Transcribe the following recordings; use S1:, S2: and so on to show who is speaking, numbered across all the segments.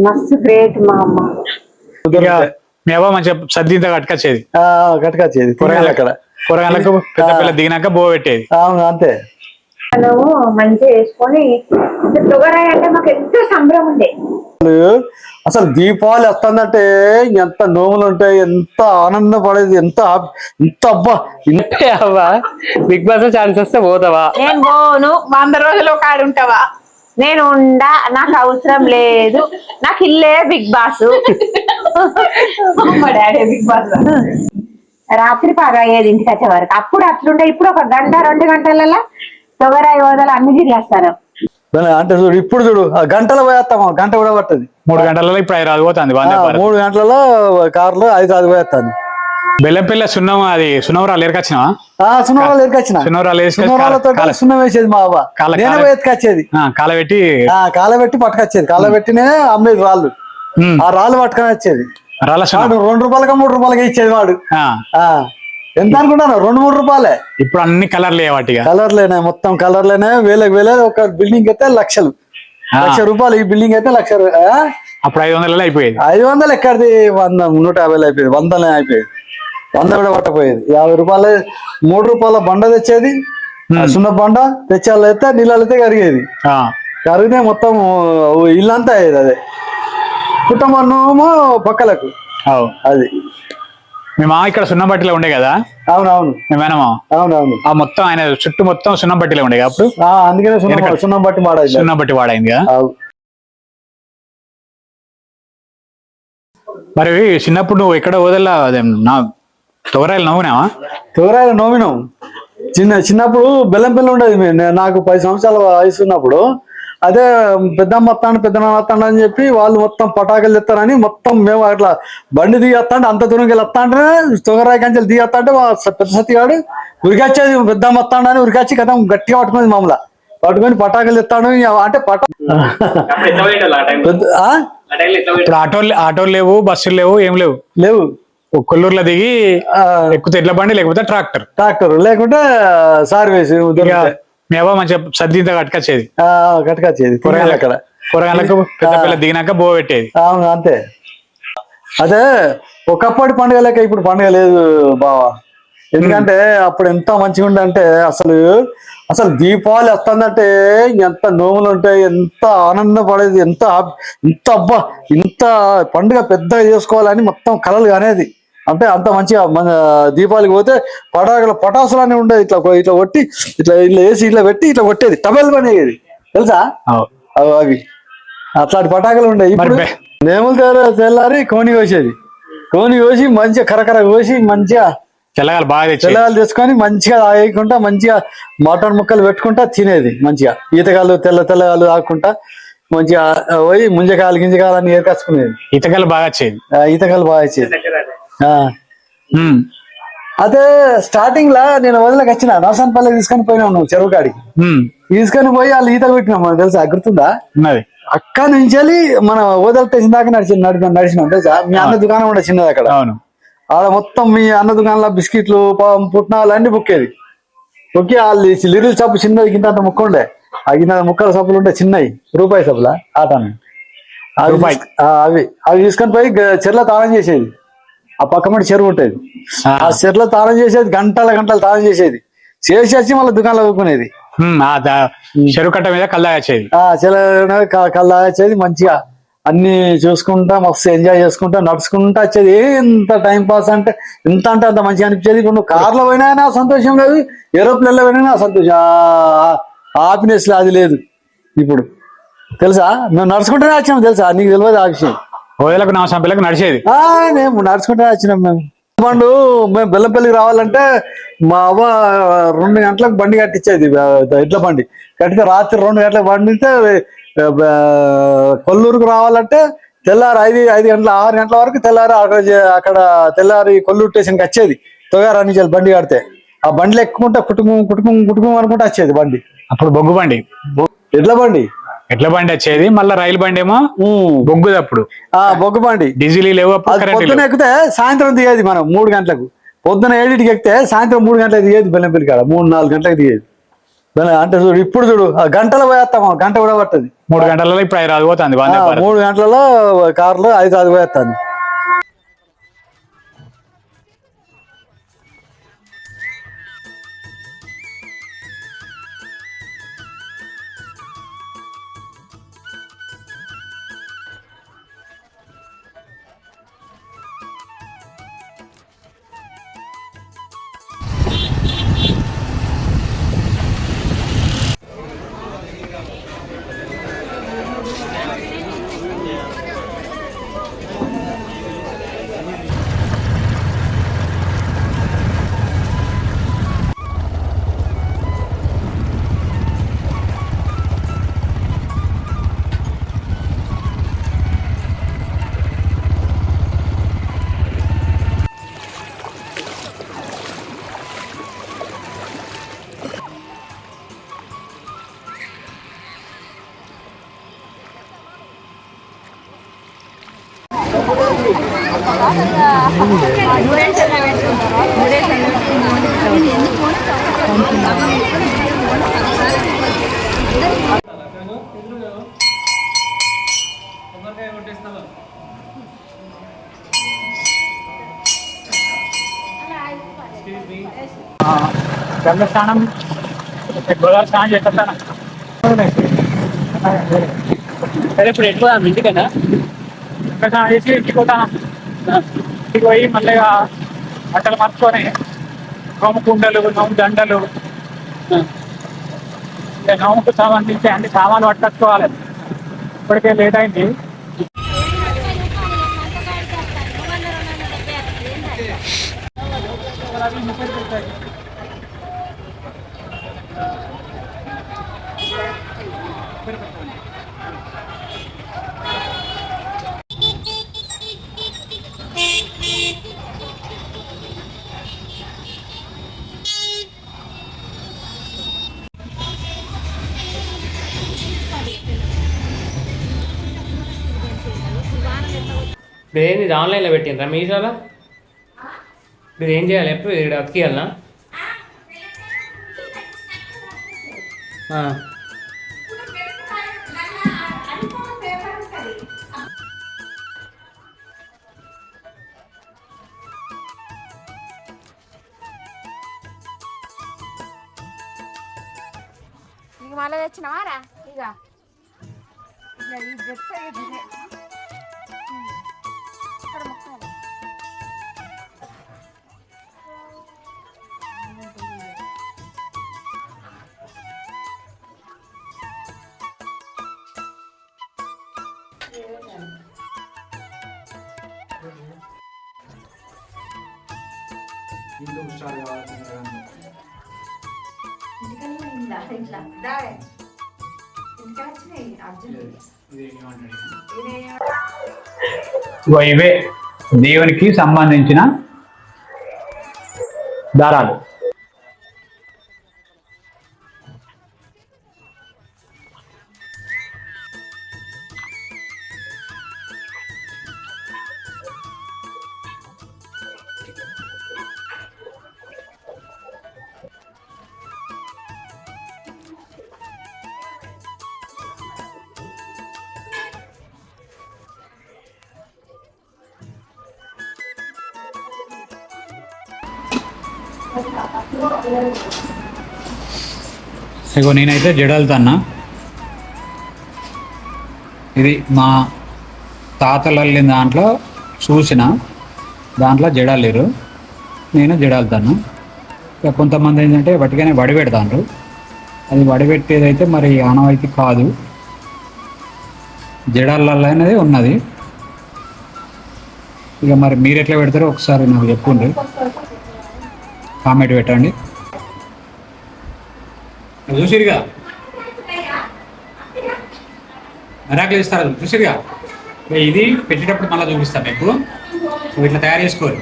S1: మస్తు గ్రేట్ మా అమ్మ.
S2: మీ అవ్వ మంచిగా సర్దింత కట్టుకొచ్చేది.
S3: కట్టుకొచ్చేది
S2: అక్కడ కూరగాయలకు పెద్ద పిల్ల దిగినాక బో పెట్టేది.
S3: అంతే.
S1: నువ్వు మంచిగా వేసుకొని తొగరాయి అంటే మాకు ఎంతో సంబరం ఉండే.
S3: అసలు దీపావళి వస్తుందంటే ఎంత నోములు ఉంటాయి, ఎంత ఆనందం పడేది, ఎంత ఎంత అబ్బా.
S4: అవ్వా బిగ్ బాస్ ఛాన్స్ వస్తే పోతావా?
S1: నేను పోను. 100 రోజులు ఒక ఆడు ఉంటావా? నేను ఉండా, నాకు అవసరం లేదు, నాకు ఇల్లే బిగ్ బాస్. మా డాడీ బిగ్ బాస్. రాత్రి బాగా అయ్యేది ఇంటికి వచ్చే వరకు. అప్పుడు అట్లుండే. ఇప్పుడు ఒక గంట 2 గంటలలో తొగరాయి హోదాలు అన్ని తిరిగేస్తారు.
S3: అంటే చూడు, ఇప్పుడు చూడు గంటలో పోయేస్తాము, గంట కూడా పట్టదు.
S2: 3 గంటలలో ఇప్పుడు 5 పోతుంది.
S3: 3 గంటలలో కార్లో 5 పోయేస్తాను.
S2: బెల్లంపిల్ల సున్నం, అది సున్నవరాలు ఎరకొచ్చినావా?
S3: సున్నవరాలు ఎరకొచ్చిన. సున్నవరాలతో సున్నం వేసేది మా అవ్వ. నేనే ఎత్తుకొచ్చేది. కాలబెట్టి పట్టుకొచ్చేది. కాలబెట్టినే అమ్మేది రాళ్ళు. ఆ రాళ్ళు పట్టుకొని వచ్చేది. 2 రూపాయలకి 3 రూపాయలకి ఇచ్చేది వాడు. ఎంత అనుకుంటాను? 2-3 రూపాయలే.
S2: ఇప్పుడు అన్ని కలర్లే, వాటిగా
S3: కలర్లేనే, మొత్తం కలర్లేనే. వేలే ఒక బిల్డింగ్ అయితే లక్షలు. 1,00,000 రూపాయలు. ఈ బిల్డింగ్ అయితే 1,00,000.
S2: అప్పుడు 500 అయిపోయేది.
S3: 500 ఎక్కడిది? 100, 150 అయిపోయేది. 100 అయిపోయేది. 100 కూడా పట్టపోయేది. 50 రూపాయలు 3 రూపాయల బండ తెచ్చేది. సున్న బండ తెచ్చాళ్ళు అయితే నీళ్ళు అయితే కరిగేది. కరిగితే మొత్తం ఇల్లంతా అయ్యేది. అదే కుటుంబము పక్కలకు. అది
S2: మీ మామ ఇక్కడ సున్నం బట్టిలో ఉండే కదా?
S3: అవునవును.
S2: మేమేనమా?
S3: అవునవును.
S2: ఆ మొత్తం ఆయన చుట్టూ మొత్తం సున్నం బట్టిలో ఉండే అప్పుడు.
S3: అందుకనే సున్నం బట్టి వాడైంది.
S2: సున్నం బట్టి వాడైంది కదా. మరి చిన్నప్పుడు నువ్వు ఎక్కడ వదల్లా తొగరాయలు నవ్వునావా?
S3: తొగరాయలు నవ్వినాం. చిన్నప్పుడు బెల్లంపల్లి ఉండేది. నాకు 10 సంవత్సరాల వయసు ఉన్నప్పుడు అదే పెద్దమ్మ వస్తాను, పెద్దమ్మ వస్తాను అని చెప్పి వాళ్ళు మొత్తం పటాకులు తెస్తారని మొత్తం మేము అట్లా బండి దిగేస్తాంటే, అంత దూరంకి వెళ్ళి వస్తాంటే తొగరాయి కంచెలు దిగేస్తాంటే పెద్ద సత్తిగాడు ఉరికొచ్చేది. పెద్దమ్మ వస్తాడు అని ఉరికొచ్చి కదా గట్టిగా పట్టుకునేది. మామూలుగా పట్టుకొని పటాకులు తెస్తాడు. అంటే
S2: ఇప్పుడు ఆటోలు లేవు, బస్సులు లేవు, ఏం లేవు. కొల్లూరులో దిగి ఎక్కుతే ఎడ్ల బండి, లేకపోతే ట్రాక్టర్,
S3: లేకుంటే సార్వేస్.
S2: మీ అవ్వ మంచిగా సర్దింత కట్టుకొచ్చేది. కూరగాయలకు పెద్ద పిల్ల దిగినాక బో పెట్టేది.
S3: అంతే. అదే ఒకప్పటి పండుగ లేక ఇప్పుడు పండుగ లేదు బావా. ఎందుకంటే అప్పుడు ఎంత మంచిగా ఉండంటే అసలు దీపావళి వస్తుందంటే ఎంత నోములు ఉంటాయి, ఎంత ఆనందం పడేది, ఎంత అబ్బా ఇంత పండుగ పెద్దగా చేసుకోవాలని మొత్తం కలలు అనేది. అంటే అంత మంచిగా మన దీపావళికి పోతే పటాసులు అని ఉండేది. ఇట్లా కొట్టి ఇట్లా వేసి ఇట్లా పెట్టి ఇట్లా కొట్టేది. టబెల్ పని అయ్యేది తెలుసా? అవి అట్లాంటి పటాకులు ఉండేవి. ఇప్పుడు నేములు తెల్లారి కోని కోసేది. కోని కోసి మంచిగా కరకర కోసి మంచిగా తెల్లగాలు తెచ్చుకొని మంచిగా తాగకుండా మంచిగా మటన్ ముక్కలు పెట్టుకుంటా తినేది. మంచిగా ఈతగాళ్ళు తెల్లగాళ్ళు తాగుకుంటా మంచిగా పోయి ముంజకాయలు గింజకాయలు అని ఏర్కచ్చుకునేది.
S2: ఈతకాయలు బాగా వచ్చేది.
S3: అదే స్టార్టింగ్ లా నేను వదిలేకి వచ్చిన నర్సన్పల్లి తీసుకొని పోయినావు నువ్వు చెరువు కాడికి. తీసుకొని పోయి వాళ్ళు ఈత పెట్టినాం. మనకు తెలుసా? గుర్తుందా? అక్కడ నుంచి మన ఓదల స్టేషన్ దాకా నడిచినాం తెలుసా? మీ అన్న దుకాణం ఉండే చిన్నది అక్కడ. ఆడ మొత్తం మీ అన్న దుకాణంలో బిస్కెట్లు, పుట్నాలు అన్ని బుక్కేది. బుక్కి వాళ్ళు లిరిల్ సబ్బు చిన్నది గింత అంత ముక్క ఉండే. ఆ గింత ముక్కల సబ్బులు ఉండే చిన్నవి రూపాయి సబ్బులా ఆటాను. అవి తీసుకొని పోయి చెర్ల తాళం చేసేది. ఆ పక్కమటి చెరువు ఉంటుంది. ఆ చెర్ల తాళం చేసేది. గంటల తాళం చేసేది. చేసి మళ్ళీ దుకాణంలో ఊరుకునేది.
S2: చెరువు కట్ట మీద కల్లాగచ్చేది.
S3: కల్లాగచ్చేది. మంచిగా అన్ని చూసుకుంటా మస్తు ఎంజాయ్ చేసుకుంటా నడుచుకుంటా వచ్చేది. ఎంత టైం పాస్ అంటే అంత మంచిగా అనిపించేది. ఇప్పుడు నువ్వు కార్లో పోయినా నా సంతోషం లేదు, ఏరోప్లేన్లో పోయినా నా సంతోషం. హ్యాపీనెస్ అది లేదు ఇప్పుడు తెలుసా? మేము నడుచుకుంటూనే వచ్చినాం తెలుసా? నీకు తెలియదు ఆ విషయం.
S2: ఓదలకు నాసంపల్లికి నడిచేది.
S3: మేము నడుచుకుంటూ వచ్చినాం. మేము బెల్లంపల్లికి రావాలంటే మా అవ్వ 2 గంటలకు బండి కట్టించేది. ఎడ్ల బండి కట్టితే రాత్రి 2 గంటలకు బండితే కొల్లూరుకు రావాలంటే తెల్లారి 5 గంటల 6 గంటల వరకు తెల్లారి అక్కడ తెల్లారి కొల్లూరు స్టేషన్కి వచ్చేది. తొగారా నుంచి బండి కడితే ఆ బండిలో ఎక్కుకుంటా కుటుంబం అనుకుంటా వచ్చేది బండి.
S2: అప్పుడు బొగ్గు బండి, ఎడ్ల బండి వచ్చేది. మళ్ళీ రైలు బండి ఏమో బొగ్గుది. అప్పుడు
S3: బొగ్గు బండి
S2: డీజిల్ లేవు.
S3: పొద్దున ఎక్కితే సాయంత్రం దిగేది. మనం 3 గంటలకు పొద్దున 7కి ఎక్కితే సాయంత్రం 3 గంటలకు దిగేది. బెల్లంపల్లి కాడ 3-4 గంటలకు దిగేది. అంటే చూడు ఇప్పుడు చూడు ఆ గంటలో పోయేస్తామా, గంట కూడా పట్టది.
S2: 3 గంటలలో ఇప్పుడు 5 పోతుంది వందే భారత్.
S3: 3 గంటలలో కార్లో 5 పోయేస్తాను.
S2: గంగ స్నానం గోదావరి స్నానం చేస్తాను.
S4: సరే ఇప్పుడు ఎట్లా ఇంటికైనా
S2: గంగ స్నానం చేసి ఇంటికి పోతాను. ఇంటికి పోయి మళ్ళీ బట్టలు మార్చుకొని నోము కుండలు, నోము దండలు, నోముకు సంబంధించి అన్ని సామాన్లు పట్టుకోవాలి. ఇప్పటికే లేట్ అయింది.
S4: ఇప్పుడు ఏంది ఆన్లైన్లో పెట్టిండ్రా మీషోలో? మీరు ఏం చేయాలి ఎప్పుడు ఇక్కడ అతికియాలనా?
S1: మళ్ళీ తెచ్చినవారా ఇక
S2: ఇవే దేవునికి సంబంధించిన దారాలు. ఇగో నేనైతే జడలుతాన్నా. ఇది మా తాతలు వెళ్ళిన దాంట్లో చూసిన దాంట్లో జడాలేరు, నేను జడాలుతాను. ఇక కొంతమంది ఏంటంటే వాటికనే వడి పెడతాను. అది వడి పెట్టేదైతే మరి ఆనవాయితీ కాదు, జడాలలో అనేది ఉన్నది. ఇక మరి మీరు ఎట్లా పెడతారో ఒకసారి నాకు చెప్పుండ్రి, కామెంట్ పెట్టండి. చూసిరుగా మెరాకులు ఇస్తారు, చూసిరుగా. ఇది పెట్టేటప్పుడు మళ్ళీ చూపిస్తాను మీకు, ఇట్లా తయారు చేసుకోరు.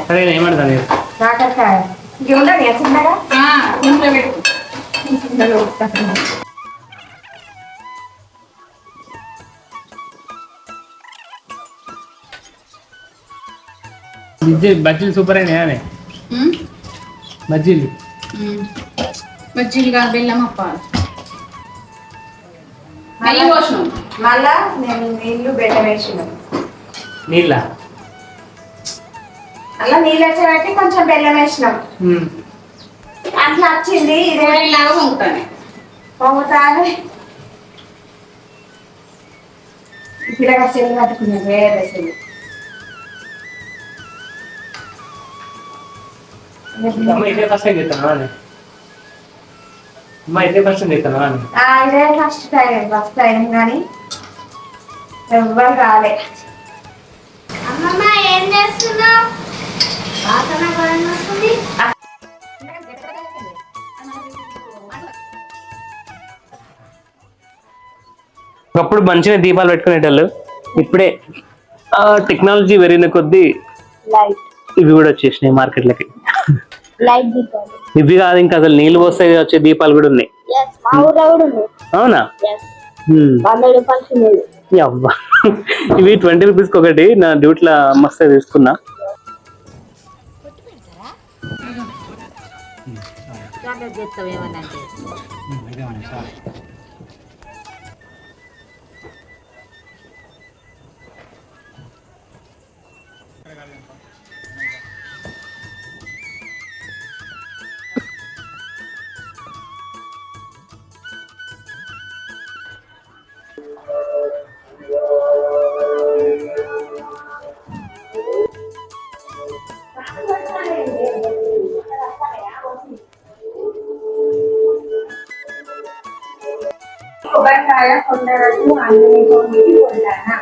S4: సరే నేను ఏమంటాను
S1: కాకరకాయ ఇంక ఉండదు చిన్నగా
S5: ఇంట్లో పెట్టు.
S4: బజ్జీలు సూపర్ అయినాయి
S5: ఉమ్,
S4: బజ్జీలు
S5: ఉమ్. బజ్జీలుగా బెల్లం అప్పాలి. నెయ్యి పోసినాం.
S1: మళ్ళా నేను నీళ్లు బెల్లం వేసినాం.
S4: నీళ్ళ
S1: అలా నీళ్ళు వచ్చేబట్టి కొంచెం బెల్లం వేసినాం. అట్లా వచ్చింది. ఇదే
S5: ఇలాగా పొంగుతానే.
S1: పొంగుతానే పిల్లగా చెల్లి కట్టుకున్నాం. వేరే చెల్లి
S4: అమ్మ ఇదే ఫస్ట్ టైం చెప్తాను అమ్మ ఇదే ఫస్ట్ టైం చెప్తాను
S1: ఇదే ఫస్ట్ టైం కానీ ఎవ్వరు రాలే.
S6: అమ్మమ్మ ఏం చేస్తున్నావు? వాసన భయం వస్తుంది.
S4: ఒకప్పుడు మంచిగా దీపాలు పెట్టుకునేటోళ్ళు. ఇప్పుడే టెక్నాలజీ పెరిగిన కొద్దీ ఇవి కూడా వచ్చేసినాయి మార్కెట్లకి.
S6: లైట్ దీపాలు.
S4: ఇవి కాదు, ఇంకా అసలు నీళ్ళు పోస్తే వచ్చే దీపాలు కూడా ఉన్నాయి.
S6: మా ఊర్లో కూడా ఉంది.
S4: అవునా?
S6: 100 రూపాయలు చిన్నది.
S4: అబ్బా, ఇవి 20 రూపీస్కి ఒకటి. నా డ్యూటీలో మస్తు తీసుకున్నా.
S1: కొబ్బరికాయ కొండరకు అన్ని కొండి కొంటానా.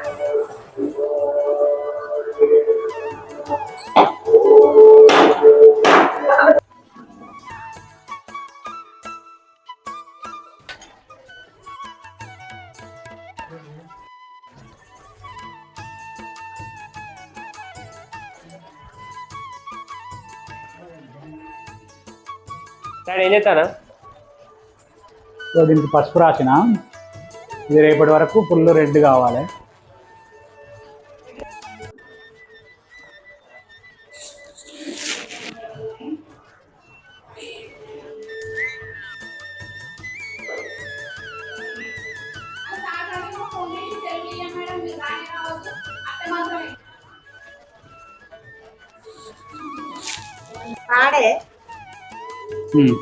S4: ఏం చేస్తానా?
S2: సో దీనికి పసుపు రాసిన, ఇది రేపటి వరకు ఫుల్ రెడ్ కావాలి.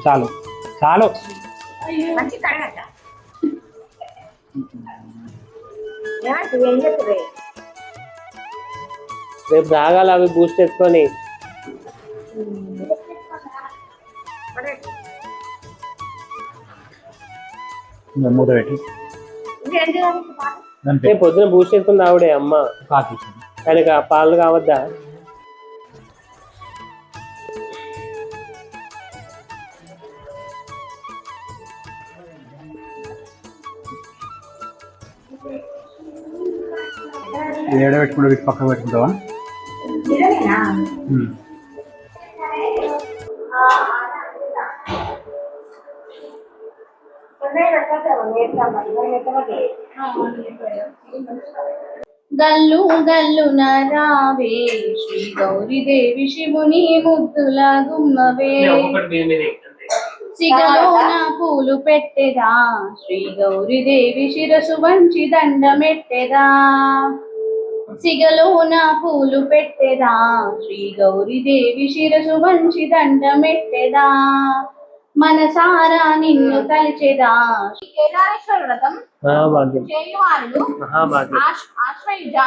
S2: చాలు చాలు.
S1: మంచి కడగట ఏం చెప్తుంది.
S4: రేపు తాగాలి అవి బూస్ట్ వేసుకొని.
S2: మూత పెట్టి
S4: రేపు పొద్దున బూస్ట్ వేసుకుని తాగుడే అమ్మ.
S2: కాకి
S4: ఆయనకి ఆ పాలు కావద్దా?
S2: ఏడ పెట్టుకుంటే వీటి పక్కన పెట్టుకుంటావా?
S5: గల్లు గల్లున రావే శ్రీ గౌరీదేవి శివుని ముద్దుల గుమ్మవే. సిగలోన పూలు పెట్టెదా శ్రీ గౌరీదేవి శిరసు వంచి దండమెట్టెదా. సిగలోన పూలు పెట్టెదా శ్రీ గౌరీదేవి శిరసు వంచి దండమెట్టెదా. మనసారా నిన్ను తలచెదా. కేదారేశ్వర వ్రతం
S4: మహాభాగ్యం.
S5: చేయువారులు
S4: మహాభాగ్యం.
S5: ఆశ్వయుజ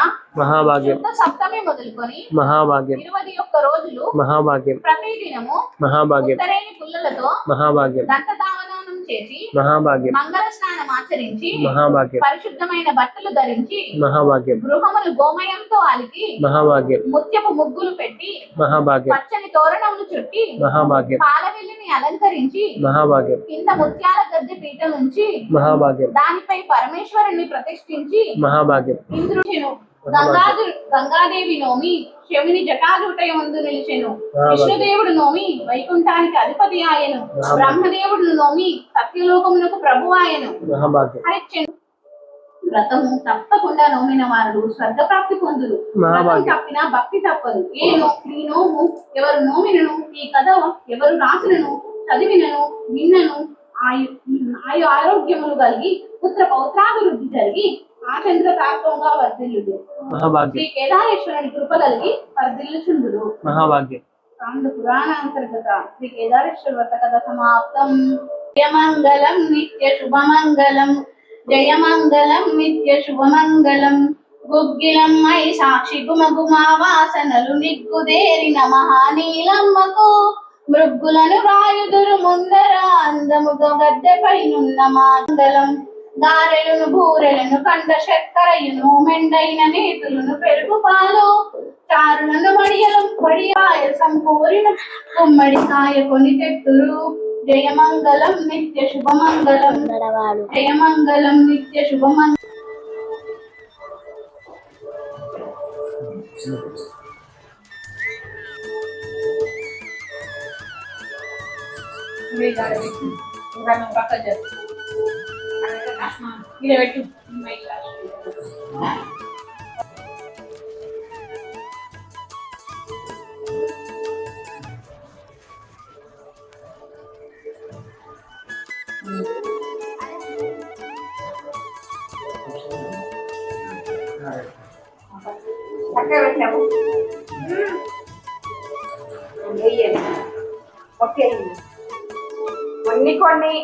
S4: మహాభాగ్యం.
S5: సప్తమి మొదలుకొని
S4: మహాభాగ్యం.
S5: 21 రోజులు
S4: మహాభాగ్యం.
S5: ప్రతిదినము
S4: మహాభాగ్యం.
S5: ఉత్తరేణి పుల్లలతో
S4: మహాభాగ్యం.
S5: దంతదావనం చేసి
S4: మహాభాగ్యం.
S5: మంగళ స్నానం ఆచరించి
S4: మహాభాగ్యం.
S5: పరిశుద్ధమైన బట్టలు ధరించి
S4: మహాభాగ్యం.
S5: గృహమును గోమయంతో అలికి
S4: మహాభాగ్యం.
S5: ముత్యపు ముగ్గులు పెట్టి
S4: మహాభాగ్యం.
S5: పచ్చని తోరణములు చుట్టి
S4: మహాభాగ్యం.
S5: పాలవెల్లిని అలంకరించి
S4: మహాభాగ్యం.
S5: కింద ముత్యాల గద్దె పీట నుంచి
S4: మహాభాగ్యం.
S5: దానిపై పరమేశ్వరుని ప్రతిష్ఠించి
S4: మహాభాగ్యం.
S5: ఇంద్రుడిను గంగాదేవి నోమి శివుని జటాజూటయ ముందు నిలిచెను. విష్ణుదేవుడు నోమి వైకుంఠానికి అధిపతి ఆయను. బ్రహ్మదేవుడు నోమి సత్యలోకమునకు ప్రభు ఆయను. వ్రతము తప్పకుండా నోమిన వారు స్వర్గ ప్రాప్తి పొందురు. వ్రతం తప్పినా భక్తి తప్పదు. ఈ నోము ఎవరు నోమినను, ఈ కథ ఎవరు రాసినను, చదివినను, విన్నను ఆయు ఆరోగ్యములు కలిగి పుత్ర పౌత్రాభివృద్ధి జరిగి ఆచంద్ర ప్రాప్తంగా వర్ధిల్లుడు. శ్రీ కేదారేశ్వరుని కృప కలిగి వర్ధిల్లుచుందురు. మహాభాగ్యం. పురాణ అంతర్గత శ్రీ కేదారేశ్వర వ్రత కథ సమాప్తం. జయమంగళం నిత్య శుభమంగళం. జయమంగళం నిత్య శుభమంగళం. గుగ్గిలం మై సాక్షి గుమగుమా వాసనలు నిగ్గుదేరిన మహానీలమ్మకు మృగ్గులను రాయుదురు ముందర అందముగా గద్దెపైనున్న మంగళం. గారెలను బూరెలను కండ చక్కెరయును మెండైన నేతులను పెరుగు పాలు చారులను వడియాయసం కోరిన గుమ్మడి కాయ కొని తెట్టురు. జయమంగళం నిత్య శుభమంగళం. జయమంగళం నిత్య శుభమంగళం.
S1: కొన్ని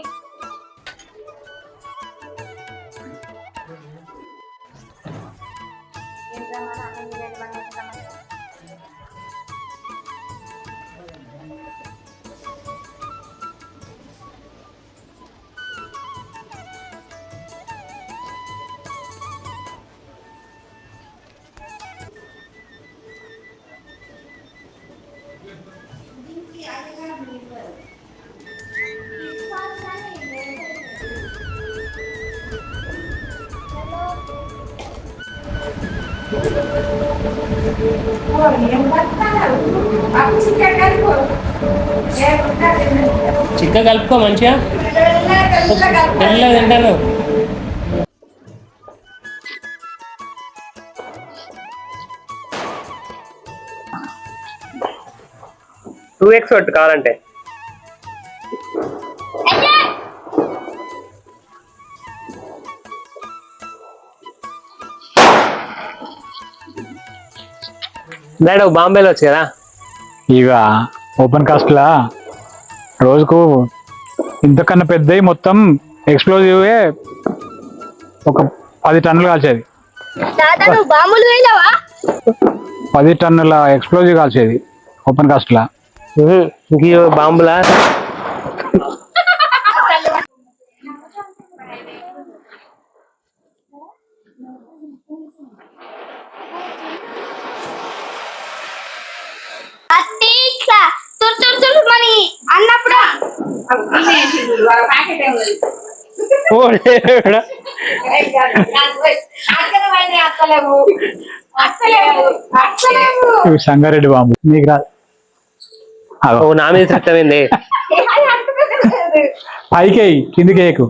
S4: చిక్క కలుపుకో మంచిగా తెల్లగా తింటాను. టూ ఎక్స్ పట్టు కావాలంటే. మేడం బాంబేలో వచ్చు కదా,
S2: ఇక ఓపెన్ కాస్ట్లా రోజుకు ఇంతకన్నా పెద్దవి మొత్తం ఎక్స్ప్లోజివే ఒక 10 టన్నులు కాల్చేది. 10 టన్నుల ఎక్స్ప్లోజివ్ కాల్చేది ఓపెన్ కాస్ట్లా.
S4: బాంబులా
S6: అన్నప్పుడు
S2: సంగారెడ్డి బాంబు నీకు రాదు.
S4: నా మీద చట్టమైంది.
S2: పైకి కిందికి వేయకు,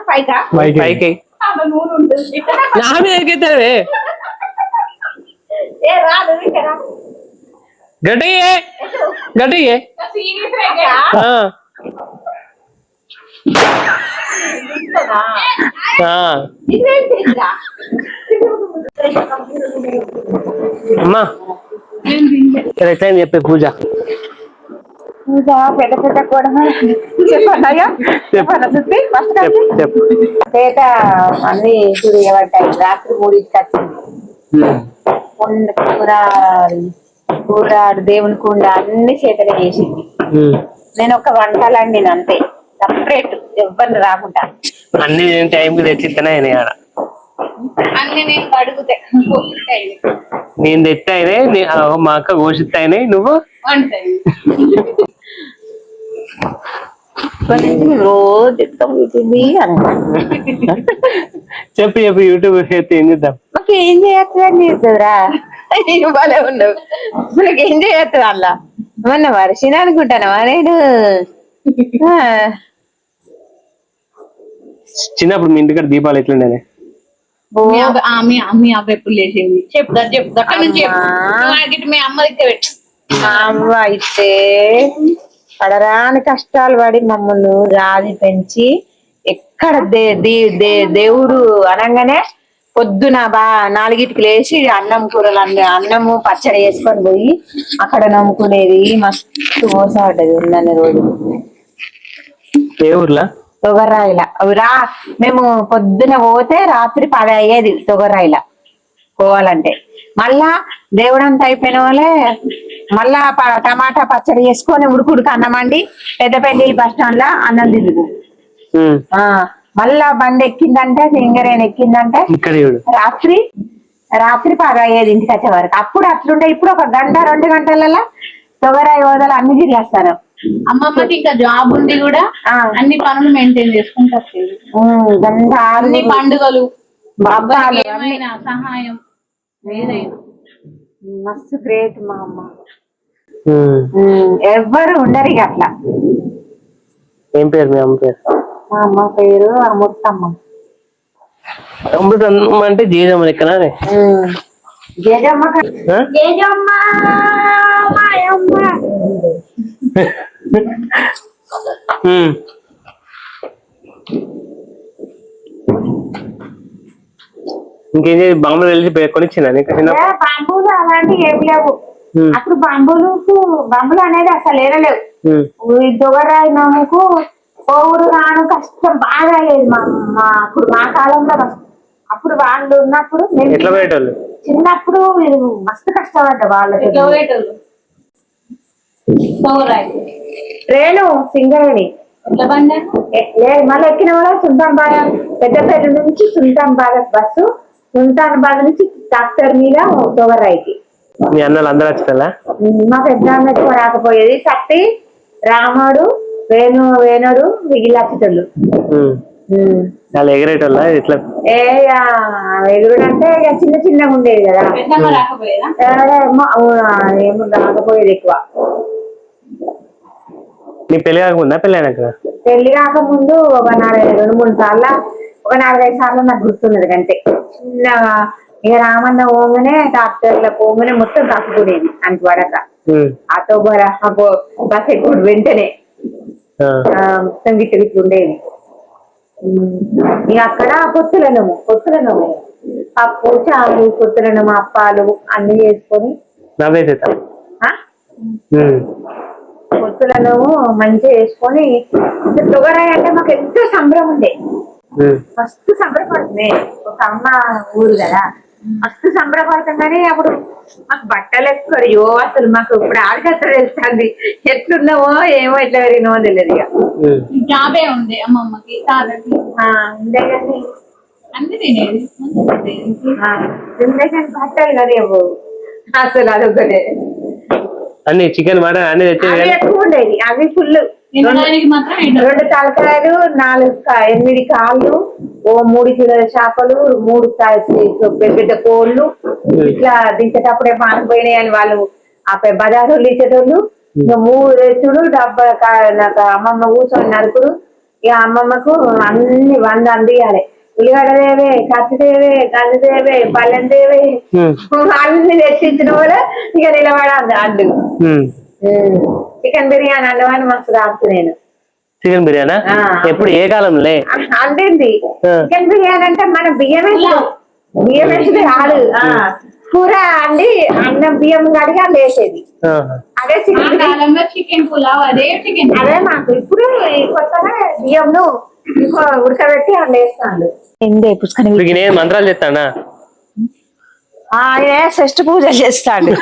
S2: పైకి
S4: నా మీద ఎక్కిస్తావే. గట్టియే గట్టియే. అమ్మా కరెక్ట్ అని చెప్పే పూజ
S1: పెద్ద పెద్ద కూడా చెప్పన్నాయా పేట అన్ని చూడు ఏమంటాయి. రాత్రి 3కి వచ్చింది కూర దేవుని కుండ అన్ని చేతనే చేసింది. నేను ఒక వంటలండి అంతే, సపరేట్ ఎవరిని రాకుండా
S4: అన్ని టైంకి తెచ్చిస్తేనే ఆడ
S5: అన్ని నేను అడుగుతాయి.
S4: నేను తెచ్చాయినాయి, మా అక్క కోసిస్తాయినాయి, నువ్వు
S1: రోజు చెప్తాం ఇది అని
S4: చెప్పు యూట్యూబ్ అయితే ఏం చేద్దాం.
S1: మాకు ఏం చేయొద్దని చేస్తుందిరా భలే ఉండవు మనకి ఏం చేయొద్దు అలా మొన్న వర్షిన అనుకుంటానా నేను
S4: చిన్నప్పుడు మీ ఇంటికాడ దీపాలు ఎట్లుండే?
S5: మీ అవ్వ ఎప్పుడు లేచింది చెప్తా అక్కడ నుంచి చెప్పు. మీ అమ్మ దగ్గర పెట్టు.
S1: మా అవ్వ అయితే పడరాని కష్టాలు పడి మమ్మల్ని రాది పెంచి ఎక్కడ దేవుడు అనగానే పొద్దున 4ంటికి లేచి అన్నం కూరలు అన్నము పచ్చడి వేసుకొని పోయి అక్కడ నమ్ముకునేది మస్తు మోసం పడ్డది ఉన్నన్ని రోజులు.
S4: ఏ ఊర్లా?
S1: తొగర్రాయిల మేము పొద్దున పోతే రాత్రి 10 అయ్యేది తొగర్రాయిల పోవాలంటే. మళ్ళా దేవుడంతా అయిపోయిన వాళ్ళే మళ్ళా టమాటా పచ్చడి వేసుకొని ఉడుకుడుకు అన్నం వండి పెద్దపల్లి బస్ స్టాండ్ లో అన్నం తిరుగు. మళ్ళా బండి ఎక్కిందంటే సింగరేణి ఎక్కిందంటే రాత్రి 10 అయ్యేది ఇంటికి వచ్చే వరకు. అప్పుడు అట్లుండే. ఇప్పుడు ఒక గంట 2 గంటలలో తొగరాయి హోదాలు అన్ని తిరిగేస్తారు.
S5: అమ్మమ్మకి ఇంకా జాబ్ ఉండి కూడా అన్ని పనులు మెయింటైన్ చేసుకుంటారు. అన్ని పండుగలు ఏమైనా సహాయం ఏదైనా
S1: మస్తు గ్రేట్ మా అమ్మ. ఎవ్వరు ఉండరు ఇక అట్లా.
S4: ఏం పేరు మీ అమ్మ పేరు?
S1: మా అమ్మ పేరు అమృతమ్మ.
S4: అమృతమ్మ అంటే జేజమ్మ లెక్కనా?
S1: జేజమ్మ
S6: జేజమ్మ మాయమ్మ.
S4: ఇంకేం చేసి బాంబులు వెళ్ళి కొనిచ్చిందా నీకు?
S1: బాంబులు అలాంటివి ఏమి లేవు అప్పుడు. బాంబులు అనేది అసలు ఏరలేవు. దొగరాయి నమ్ముకు ఊరు రాను కష్టం బాగా లేదు అప్పుడు మా కాలంలో. అప్పుడు వాళ్ళు ఉన్నప్పుడు చిన్నప్పుడు మస్తు కష్టపడ్డా వాళ్ళకి. ట్రైను సింగరేణి లేదు. మళ్ళీ ఎక్కిన కూడా సుల్తాన్బాద్ పెద్దపల్లి నుంచి సుల్తాన్బాద్ బస్సు, సుల్తాన్బాద్ నుంచి డాక్టర్ మీద తొగరాయికి.
S4: మీ అన్నలు అందరూ వచ్చారా?
S1: మా పెద్ద అన్న ఎక్కువ రాకపోయేది. సత్తి, రాముడు, వేణుడు మిగిలిచ్చేటోళ్ళు.
S4: ఎగరేటోళ్ళ ఇట్లా
S1: ఎగురుడు అంటే ఇక చిన్నగా ఉండేది కదా. ఏమో రాకపోయేది ఎక్కువ.
S4: నీ పెళ్లి కాకముందా పెళ్లి అయినాక?
S1: పెళ్లి కాకముందు ఒక 2-3 సార్లు, ఒక 4-5 సార్లు నాకు గుర్తున్నది అంతే. చిన్నగా ఇక రామన్న పోగానే డాక్టర్ల పోగానే మొత్తం తక్కునేది అంటు పడక. ఆటో బస్ ఎక్కువ వెంటనే మొత్తం గిట్టు ఉండేది. ఇక అక్కడ పొత్తులనము పప్పు చాలు పొత్తులనము అప్పాలు అన్ని చేసుకొని పొత్తులను మంచిగా వేసుకొని. తొగరాయి అంటే మాకు ఎంతో సంబరం ఉండే. మస్తు సంబరపడుతుంది. ఒక అమ్మ ఊరు కదా, మస్తు సంబరపడతాం. కానీ అప్పుడు మాకు బట్టలు ఎక్కువ అసలు మాకు ఇప్పుడు ఆడికత్త తెలుస్తుంది. ఎట్లున్నామో ఏమో ఎట్లా పెరిగినామో తెలియదు. ఇక
S5: జాబే ఉంది అమ్మమ్మకి తాతకి
S1: ఉండే కానీ
S5: అన్ని తినేది.
S1: ఉండే కానీ బట్టలు కదా అసలు అదొకటే.
S4: అన్ని చికెన్ మటన్ అన్ని
S1: ఎక్కువ ఉండేది. అవి ఫుల్. 2 తలకాయలు, 8 కాళ్ళు, 3 కిలోల చేపలు, 3 పెద్ద కోళ్ళు. ఇట్లా దించేటప్పుడే పానిపోయినాయి అని వాళ్ళు ఆ బజార్లు ఇచ్చేటోళ్ళు. 3 రెచ్చుడు డబ్బా నాకు అమ్మమ్మ కూర్చొని నరుకుడు. ఇక అమ్మమ్మకు అన్ని 100 అందియాలి. ఉల్లిగడ్డ దేవే, కత్తి దేవే, గంజు దేవే, పల్లెం దేవే, అన్ని తెచ్చించిన కూడా ఇక నిలబడాలి. అడ్డు చికెన్ బిర్యానీ అన్నవాడిని మస్తు రాదు నేను.
S4: చికెన్ బిర్యానీ ఎప్పుడు ఏ కాలంలో
S1: అంటేంది? చికెన్ బిర్యానీ అంటే మన బియ్యం వేసేది కాదు. కూర అండి అన్నం బియ్యం కడిగా వేసేది. అదే
S5: చికెన్ పులావ్.
S1: అదే మాకు ఇప్పుడు కొత్తగా బియ్యంను ఉడకబెట్టి అట్లా వేస్తాను.
S4: మంత్రాలు చేస్తాడా?
S1: ఆయన షష్ఠ పూజలు చేస్తాడు.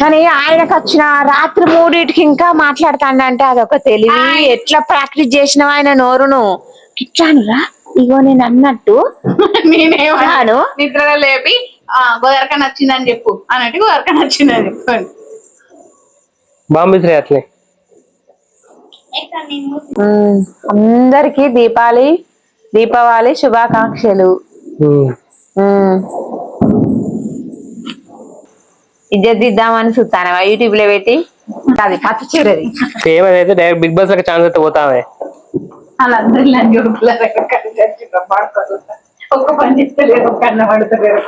S1: కానీ ఆయనకు వచ్చిన రాత్రి 3ంటికి ఇంకా మాట్లాడతాడంటే అదొక తెలివి. ఎట్లా ప్రాక్టీస్ చేసినావు ఆయన నోరును. ఇట్లానురా ఇగో నేను అన్నట్టు
S5: నేనేమన్నాను నిద్రలో లేపి గోదరక నచ్చిందని చెప్పు అన్నట్టు గోదరక నచ్చిందని చెప్పండి.
S4: బాంబు అట్లే
S1: అందరికి దీపావళి శుభాకాంక్షలు. ఇజ్జత్ ఇద్దామని చూస్తాను యూట్యూబ్ లో పెట్టి అది పచ్చ చీరది
S4: ఏమైతే డైరెక్ట్ బిగ్ బాస్ లకి ఛాన్స్ అయితే పోతామే.
S5: వాళ్ళందరూ ఒక్క పని చేస్తలేదు, ఒక్క అన్న పడతలేదు.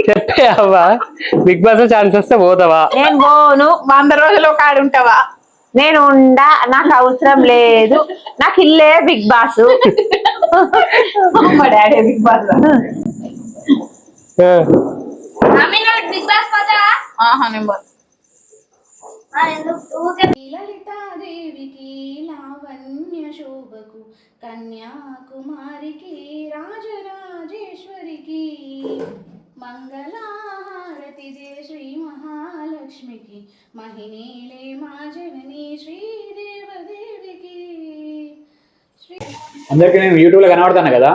S4: చెప్పే అవ్వా, బిగ్ బాస్ లో ఛాన్స్ వస్తే పోతావా?
S1: నేను పోను.
S5: 100 రోజులు ఒక ఆడు ఉంటావా?
S1: నేను నాకు అవసరం లేదు. నాకు ఇల్లే బిగ్ బాస్.
S5: మా daddy big boss.
S6: Big boss పోతావా?
S5: లలితాదేవికి లావణ్య శోభకు కన్యాకుమారికి రాజరాజేశ్వరికి మంగళహారతి జయ శ్రీ మహాలక్ష్మికి మహిళే మా జనని శ్రీదేవదేవికి.
S2: అందరికీ నేను యూట్యూబ్లో కనబడతాను కదా,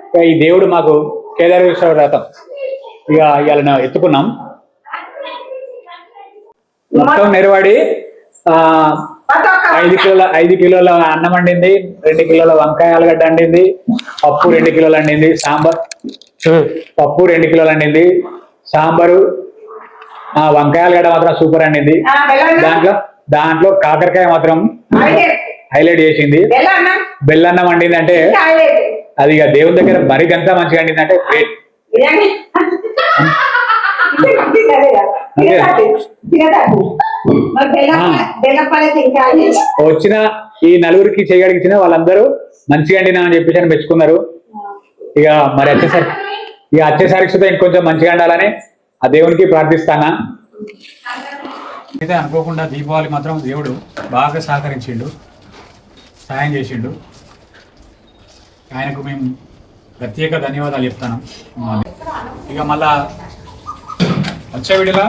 S2: ఇక ఈ దేవుడు మాకు కేదారేశ్వర వ్రతం ఇక ఇవాళ ఎత్తుకున్నాం. మొత్తం నెరవాడి 5 కిలోల అన్నం వండింది, 2 కిలోల వంకాయ ఆలుగడ్డ వండింది, పప్పు 2 కిలోలు వండింది, పప్పు 2 కిలోలు వండింది, సాంబారు వంకాయ ఆలుగడ్డ మాత్రం సూపర్ వండింది. దాంట్లో కాకరకాయ మాత్రం హైలైట్ చేసింది. బెల్లన్నం వండింది అంటే అది ఇక దేవుని దగ్గర మరి గంత మంచిగా వండింది అంటే గ్రేట్. వచ్చిన ఈ నలుగురికి చేయగలిగిన వాళ్ళందరూ మంచిగా వండినా అని చెప్పేసి అని మెచ్చుకున్నారు. ఇక మరి వచ్చేసరికి సుధా ఇంకొంచెం మంచిగా వండాలని ఆ దేవునికి ప్రార్థిస్తానా. అయితే అనుకోకుండా దీపావళి మాత్రం దేవుడు బాగా సహకరించిండు, సాయం చేసిండు. ఆయనకు మేము ప్రత్యేక ధన్యవాదాలు చెప్తాను. ఇక మళ్ళా వచ్చే వీడియోలో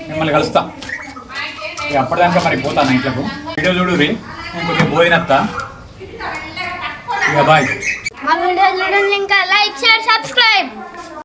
S2: మిమ్మల్ని కలుస్తాం. ఇక అప్పటిదాకా మరి పోతాను ఇంట్లోకి. వీడియో చూడుర్రి, నేను కొద్దిగా పోయినత్తా. ఇక బాయ్.
S6: మా వీడియో చూడండి, ఇంకా లైక్ షేర్ సబ్స్క్రైబ్.